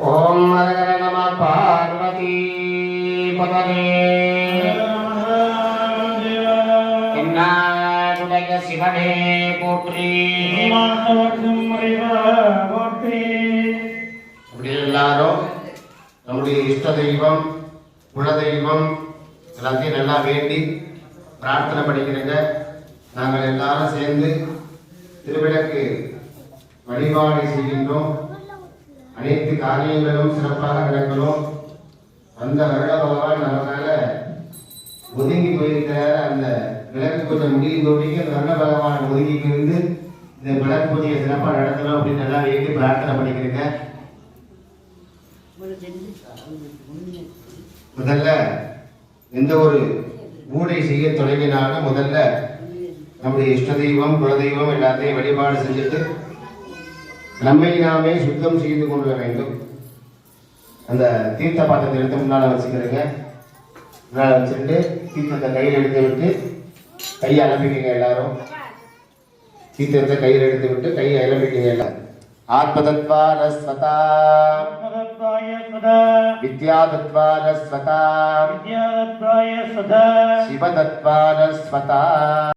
ஓம் ஹர நம பார்வதி பதவே என்னாடுடைய சிவனே போற்றி. அப்படி எல்லாரும் நம்முடைய இஷ்ட தெய்வம் குலதெய்வம் எல்லாத்தையும் நல்லா வேண்டி பிரார்த்தனை பண்ணிக்கிறேங்க. நாங்கள் எல்லாரும் சேர்ந்து திருவிளக்கு வழிபாடு செய்கின்றோம். அனைத்து காரியங்களும் சிறப்பாக நடக்கணும். அந்த வருட பகவான் நமக்காக ஒதுங்கி போயிருக்கிறார். அந்த விளக்கு கொஞ்சம் முடியும் தோட்டிக்கு அந்த வருட பகவான் ஒதுங்கி இருந்து இந்த விளக்கு பூஜையை சிறப்பாக நடத்தணும் அப்படின்னு நல்லா வேண்டி பிரார்த்தனை பண்ணிக்கிறேங்க. முதல்ல எந்த ஒரு ஊடை செய்ய தொடங்கினாலும் முதல்ல நம்முடைய இஷ்ட தெய்வம் குலதெய்வம் எல்லாத்தையும் வழிபாடு செஞ்சுட்டு நம்மை நாமே சுத்தம் செய்து கொள்ள வேண்டும். அந்த தீர்த்த பாத்திரத்தை எடுத்து முன்னால் வச்சுக்கிறேங்க. முன்னால் வச்சுட்டு தீர்த்தத்தை கையில் எடுத்து விட்டு கையை அலம்பிக்கங்க. எல்லாரும் தீர்த்தத்தை கையில் எடுத்து விட்டு கையை அலம்பிக்கங்க. எல்லாம் ஆத்மதத்வாரஸ்வதா வித்யாதத்வாரஸ்வதா சிவதத்வாரஸ்வதா